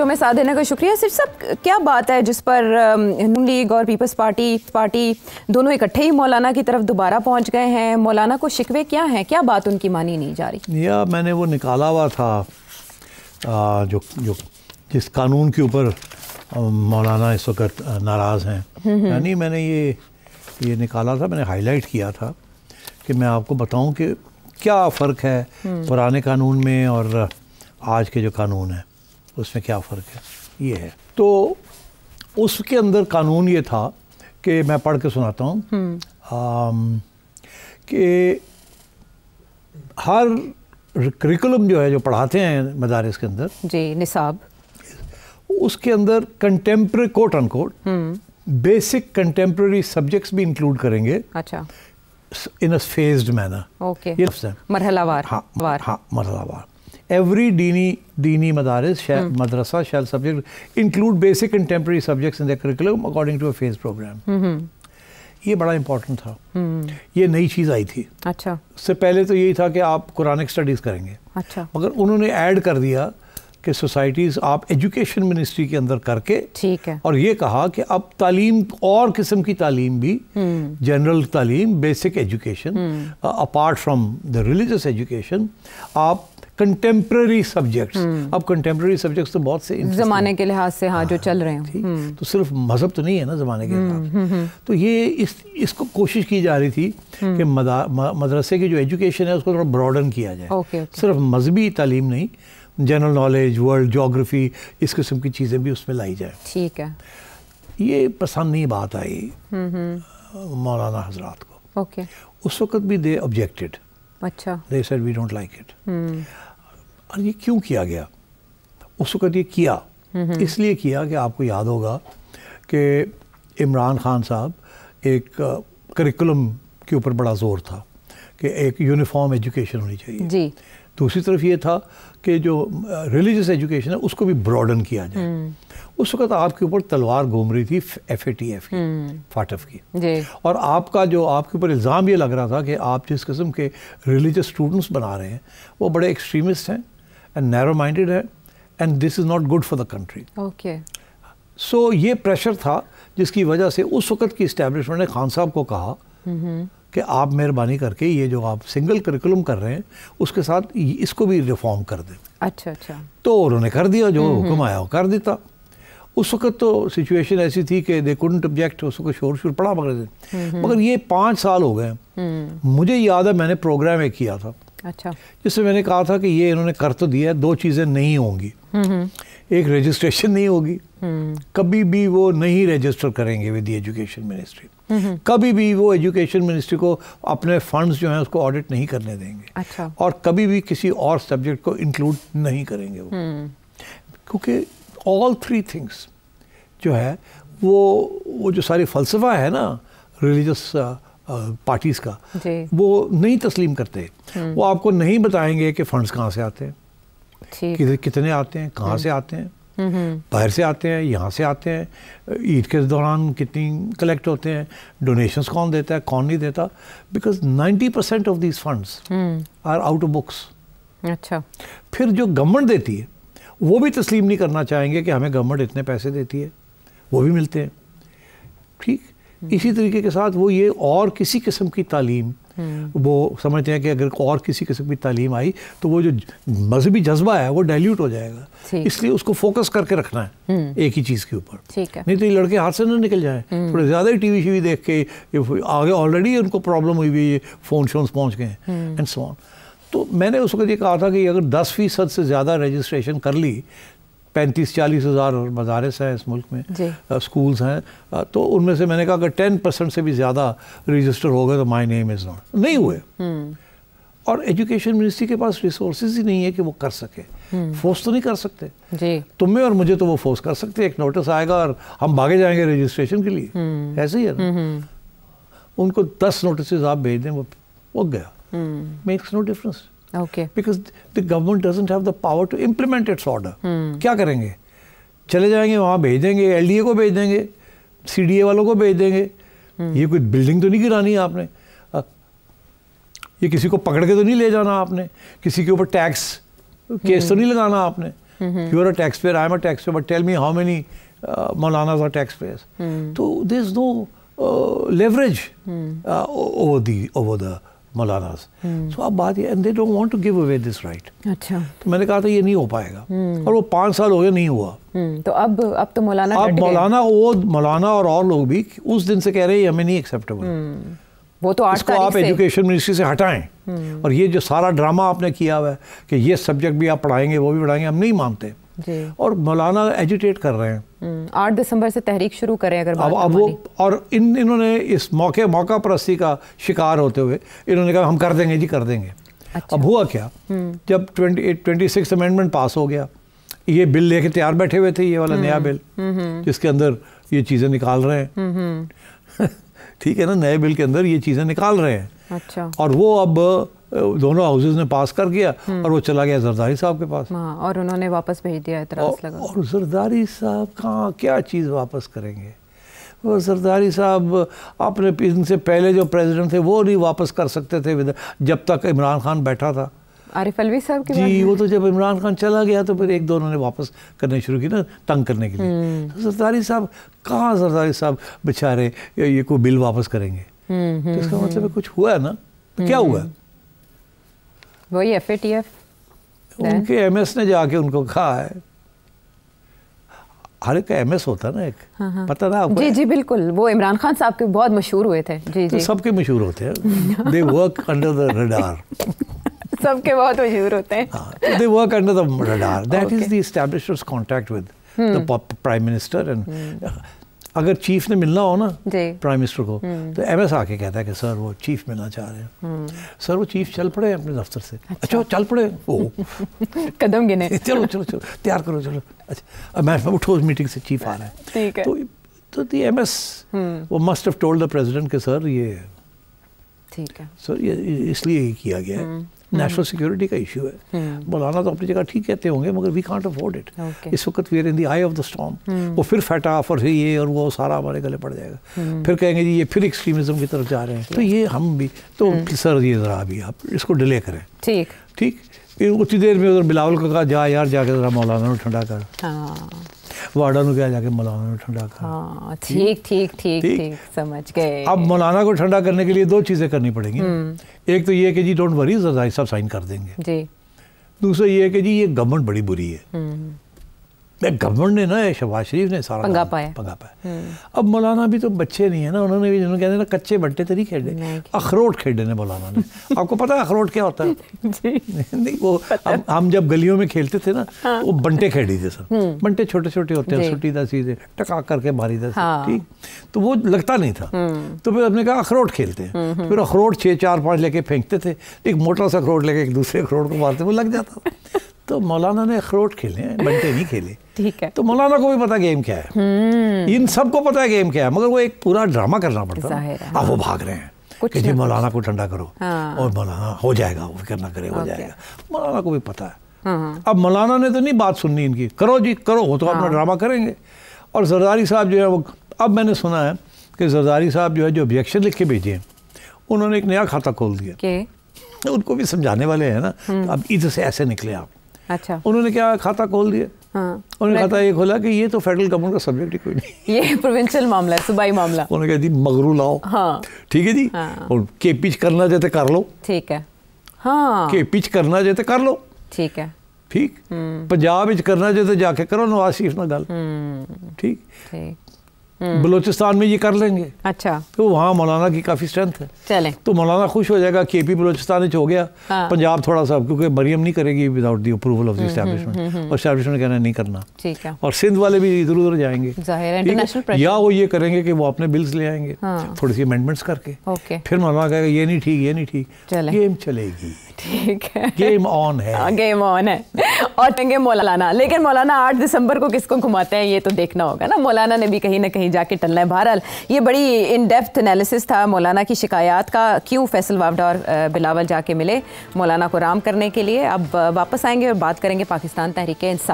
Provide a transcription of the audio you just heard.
में साथ देने का शुक्रिया। सिर्फ सब क्या बात है जिस पर नून लीग और पीपल्स पार्टी दोनों इकट्ठे ही मौलाना की तरफ दोबारा पहुंच गए हैं? मौलाना को शिकवे क्या हैं, क्या बात उनकी मानी नहीं जा रही? या मैंने वो निकाला हुआ था जो जिस कानून के ऊपर मौलाना इस वक्त नाराज़ हैं, यानी मैंने ये निकाला था, मैंने हाईलाइट किया था कि मैं आपको बताऊं कि क्या फ़र्क है पुराने कानून में और आज के जो कानून है उसमें क्या फ़र्क है। ये है तो उसके अंदर कानून ये था कि मैं पढ़ के सुनाता हूँ कि हर करिकुलम जो है जो पढ़ाते हैं मदारिस के अंदर जी निसाब, उसके अंदर contemporary quote unquote basic contemporary subjects भी इंक्लूड करेंगे। अच्छा, इन अ फेज्ड मैनर। ओके, मरहलावार। हाँ मरहलावार। Every dini madaris madrasa shall subject include basic contemporary subjects in their curriculum according to a phase program. ये बड़ा इम्पोर्टेंट था। ये नई चीज़ आई थी। अच्छा, उससे पहले तो यही था कि आप कुरानिक स्टडीज़ करेंगे। अच्छा, मगर उन्होंने ऐड कर दिया कि सोसाइटीज़ आप एजुकेशन मिनिस्ट्री के अंदर करके, ठीक है, और ये कहा कि अब तालीम और किस्म की तालीम भी, जनरल तालीम, basic education apart from the religious education, आप कंटेम्प्रेरी सब्जेक्ट्स, अब कंटेम्प्रेरी सब्जेक्ट्स तो बहुत से ज़माने के लिहाज से हाँ जो चल रहे हैं, तो सिर्फ मज़हब तो नहीं है ना ज़माने के लिहाज। तो ये इसको कोशिश की जा रही थी कि मदरसे की जो एजुकेशन है उसको थोड़ा ब्रॉडन किया जाए। सिर्फ मजहबी तालीम नहीं, जनरल नॉलेज, वर्ल्ड ज्योग्राफी, इस किस्म की चीज़ें भी उसमें लाई जाए। ठीक है, ये पसंद नहीं बात आई मौलाना हजरात को। ओके, उस वक्त भी दे ऑब्जेक्टेड। अच्छा, they said we don't like it। और ये क्यों किया गया? उस वक्त ये किया इसलिए किया कि आपको याद होगा कि इमरान खान साहब एक करिकुलम के ऊपर बड़ा जोर था कि एक यूनिफॉर्म एजुकेशन होनी चाहिए जी। दूसरी तरफ ये था कि जो रिलीजियस एजुकेशन है उसको भी ब्रॉडन किया जाए। उस वक्त आपके ऊपर तलवार घूम रही थी FATF की, फाटफ की जी। और आपके ऊपर इल्ज़ाम ये लग रहा था कि आप जिस किस्म के रिलीजियस स्टूडेंट्स बना रहे हैं वो बड़े एक्सट्रीमिस्ट हैं एंड नैरो माइंडेड है and this is not good for the country. Okay, so ये प्रेशर था जिसकी वजह से उस वक्त की इस्टेब्लिशमेंट ने खान साहब को कहा कि आप मेहरबानी करके ये जो आप सिंगल करिकुलम कर रहे हैं उसके साथ इसको भी रिफॉर्म कर दें। अच्छा, तो उन्होंने कर दिया, जो हुक्म आया वो कर देता। उस वक्त तो सिचुएशन ऐसी थी कि दे कुडंट ऑब्जेक्ट, उसको शोर पड़ा मगर ये 5 साल हो गए। मुझे याद है मैंने प्रोग्राम एक किया था। अच्छा, जिसमें मैंने कहा था कि ये इन्होंने कर तो दिया है, 2 चीज़ें नहीं होंगी। एक रजिस्ट्रेशन नहीं होगी, कभी भी वो नहीं रजिस्टर करेंगे विद द एजुकेशन मिनिस्ट्री, कभी भी वो एजुकेशन मिनिस्ट्री को अपने फंड्स जो हैं उसको ऑडिट नहीं करने देंगे। अच्छा, और कभी भी किसी और सब्जेक्ट को इंक्लूड नहीं करेंगे वो, क्योंकि ऑल 3 थिंग्स जो है वो जो सारी फ़लसफ़ा है ना रिलीजियस पार्टीज़ का, वो नहीं तस्लीम करते। वो आपको नहीं बताएंगे कि फंड्स कहाँ से आते हैं, कितने आते हैं, कहाँ से आते हैं, बाहर से आते हैं, यहाँ से आते हैं, ईद के दौरान कितनी कलेक्ट होते हैं, डोनेशंस कौन देता है, कौन नहीं देता, because 90% of these funds are out of books. अच्छा, फिर जो गवर्नमेंट देती है वो भी तस्लीम नहीं करना चाहेंगे कि हमें गवर्नमेंट इतने पैसे देती है, वो भी मिलते हैं। ठीक इसी तरीके के साथ वो ये और किसी किस्म की तालीम वो समझते हैं कि अगर और किसी किस्म की तालीम आई तो वो जो मजहबी जज्बा है वो डाइल्यूट हो जाएगा, इसलिए उसको फोकस करके रखना है एक ही चीज़ के ऊपर, नहीं तो ये लड़के हाथ से ना निकल जाए। थोड़े ज़्यादा ही टीवी शीवी देख के आगे ऑलरेडी उनको प्रॉब्लम हुई हुई, फ़ोन शोन्स पहुँच गए एंड सो ऑन। तो मैंने उस वक्त ये कहा था कि अगर 10% से ज़्यादा रजिस्ट्रेशन कर ली, 35-40 हज़ार मदारिस हैं इस मुल्क में, स्कूल्स हैं, तो उनमें से मैंने कहा अगर 10% से भी ज़्यादा रजिस्टर हो गए तो माई नेम इज़ नॉट, नहीं हुए। और एजुकेशन मिनिस्ट्री के पास रिसोर्सेज ही नहीं है कि वो कर सके, फोर्स तो नहीं कर सकते जी। तुम्हें और मुझे तो वो फोर्स कर सकते, एक नोटिस आएगा और हम भागे जाएंगे रजिस्ट्रेशन के लिए, ऐसे ही है ना। उनको 10 नोटिस आप भेज दें वो गया, makes no difference. Okay. Because the government doesn't have the power to implement its order. क्या करेंगे? चले जाएंगे वहाँ, भेज देंगे, LDA को भेज देंगे, CDA वालों को भेज देंगे। ये कोई बिल्डिंग तो नहीं गिरानी है आपने, ये किसी को पकड़ के तो नहीं ले जाना आपने, किसी के ऊपर टैक्स केस तो नहीं लगाना आपने। You are a tax payer, I am a tax payer, but tell me how many maulanas are tax payers. तो there is no leverage over the maulanas. So अब बात ये, and they don't want to give away this right. अच्छा. तो मैंने कहा था ये नहीं हो पाएगा, और वो 5 साल हो गए नहीं हुआ. तो अब तो मौलाना, अब मौलाना और लोग भी उस दिन से कह रहे हैं हमें नहीं एक्सेप्टेबल. वो तो 8 इसको आप एजुकेशन मिनिस्ट्री से हटाएं. और ये जो सारा ड्रामा आपने किया हुआ है कि ये सब्जेक्ट भी आप पढ़ाएंगे वो भी पढ़ाएंगे, हम नहीं मानते. और मौलाना एजुटेट कर रहे हैं. 8 दिसंबर से तहरीक शुरू करें अगर बात अब वो, और इन्होंने इस मौका परस्ती का शिकार होते हुए इन्होंने कहा हम कर देंगे जी, कर देंगे. अच्छा. अब हुआ क्या, जब 26 अमेंडमेंट पास हो गया, ये बिल लेके तैयार बैठे हुए थे, ये वाला नया बिल जिसके अंदर ये चीज़ें निकाल रहे हैं. ठीक है ना, नए बिल के अंदर ये चीज़ें निकाल रहे हैं. अच्छा. और वो अब दोनों हाउसेज ने पास कर गया और वो चला गया जरदारी साहब के पास. और उन्होंने वापस भेज दिया, एतराज़ लगा. और जरदारी साहब कहाँ क्या चीज़ वापस करेंगे. वो जरदारी साहब अपने इनसे पहले जो प्रेसिडेंट थे वो नहीं वापस कर सकते थे जब तक इमरान खान बैठा था. आरिफ अलवी साहब के जी, वो तो जब इमरान खान चला गया तो फिर एक दो उन्होंने वापस करने शुरू की ना, तंग करने के लिए. जरदारी साहब कहाँ, जरदारी साहब बेचारे ये कोई बिल वापस करेंगे. तो इसका मतलब कुछ हुआ है ना. तो क्या हुआ है, वही FATF. उनके MS ने जाके उनको कहा है, हर एक का MS होता है ना एक. हाँ. पता ना आपको. जी जी बिल्कुल, वो इमरान खान साहब के बहुत मशहूर हुए थे. जी तो जी, सबके मशहूर होते हैं. They work under the radar. सबके बहुत मशहूर होते हैं. They work under the radar. That is the establishers contact with the prime minister. And अगर चीफ ने मिलना हो ना प्राइम मिनिस्टर को, तो MS आके कहता है कि सर वो चीफ मिलना चाह रहे हैं. सर वो चीफ चल पड़े अपने दफ्तर से. अच्छा चल पड़े, ओ कदम गिने, चलो चलो चलो तैयार करो चलो. अच्छा मैं उठो, मीटिंग से चीफ आ रहा है. ठीक है. तो दी MS वो must have told the president के सर ये, ठीक है सर ये इसलिए किया गया है, नेशनल सिक्योरिटी का इशू है. मौलाना तो अपनी जगह ठीक कहते होंगे, मगर वी कांट अफोर्ड इट. इस वक्त we are in the eye of the storm. वो फिर फटा और ये और वो सारा हमारे गले पड़ जाएगा. फिर कहेंगे जी ये फिर एक्सट्रीमिज्म की तरफ जा रहे हैं. तो ये हम भी तो सर ये ज़रा अभी आप इसको डिले करें. ठीक ठीक. उतनी देर में उधर बिलावल को कहा जा यार जाके ज़रा मौलाना को ठंडा कर. वार्डा को क्या जाके मौलाना को ठंडा कर. हाँ ठीक ठीक ठीक ठीक, समझ गए. अब मौलाना को ठंडा करने के लिए 2 चीज़ें करनी पड़ेंगी. एक तो ये कि जी डोंट वरी, जरदारी साहब साइन कर देंगे जी. दूसरा ये है कि जी ये गवर्नमेंट बड़ी बुरी है. गवर्नमेंट ने ना, शहबाज शरीफ ने सारा पंगा पाया. अब मौलाना भी तो बच्चे नहीं है ना, उन्होंने भी जिन्होंने कहते हैं ना कच्चे बट्टे तो नहीं खेले, अखरोट खेले ने मौलाना ने. आपको पता है अखरोट क्या होता है? नहीं वो हम जब गलियों में खेलते थे ना, वो बंटे खेली थे सर. बंटे छोटे छोटे होते हैं, सुटी था सीधे टका करके मारी था. ठीक. तो वो लगता नहीं था. तो फिर हमने कहा अखरोट खेलते हैं. फिर अखरोट 6 4 5 लेके फेंकते थे, एक मोटा सा अखरोट लेके एक दूसरे अखरोट को मारते, वो लग जाता. तो मौलाना ने अखरोट खेले हैं, बंटे नहीं खेले. ठीक है. तो मौलाना को भी पता गेम क्या है, इन सबको पता है गेम क्या है, मगर वो एक पूरा ड्रामा करना पड़ता है. अब वो भाग रहे हैं कि जी मौलाना को ठंडा करो. और मौलाना हो जाएगा, वो फिक्र ना करे, हो जाएगा. मौलाना को भी पता है. अब मौलाना ने तो नहीं बात सुननी इनकी, करो जी करो, वो तो अपना ड्रामा करेंगे. और जरदारी साहब जो है वो, अब मैंने सुना है कि जरदारी साहब जो है जो ऑब्जेक्शन लिख के भेजे हैं, उन्होंने एक नया खाता खोल दिया. उनको भी समझाने वाले हैं ना. अब इधर से ऐसे निकले आप. अच्छा. उन्होंने क्या खाता खोल दिया. उन्होंने खाता ये खोला कि ये तो फेडरल गवर्नमेंट का सब्जेक्ट ही कोई नहीं, ये प्रोविंशियल मामला है, सूबाई मामला. उन्होंने कहा जी मगरू लाओ. हाँ ठीक है जी. और के पिच करना चाहते कर लो. ठीक है. हाँ के पिच करना चाहते कर लो. ठीक है. ठीक. पंजाब विच करना चाहते जाके करो नवाज शरीफ ना गल. ठीक. ठीक. बलोचिस्तान में ये कर लेंगे. अच्छा. तो वहाँ मौलाना की काफ़ी स्ट्रेंथ है. चले तो मौलाना खुश हो जाएगा. KP बलोचिस्तान हो गया. पंजाब थोड़ा सा, क्योंकि मरियम नहीं करेगी without the approval of the establishment, और एस्टैब्लिशमेंट कहना नहीं करना. ठीक है. और सिंध वाले भी इधर उधर जाएंगे, या वो ये करेंगे कि वो अपने बिल्स ले आएंगे थोड़ी सी अमेंडमेंट्स करके. फिर मौलाना कहेगा ये नहीं ठीक, ये नहीं ठीक. गेम चलेगी. ठीक है. गेम ऑन है. गेम ऑन है. और कहेंगे मौलाना, लेकिन मौलाना 8 दिसंबर को किसको घुमाते हैं ये तो देखना होगा ना. मौलाना ने भी कहीं ना कहीं जाके टलना है. बहरहाल ये बड़ी इन डेप्थ एनालिसिस था मौलाना की शिकायत का, क्यों फैसल वावडा और बिलावल जाके मिले मौलाना को राम करने के लिए. अब वापस आएंगे और बात करेंगे पाकिस्तान तहरीक इंसाफ.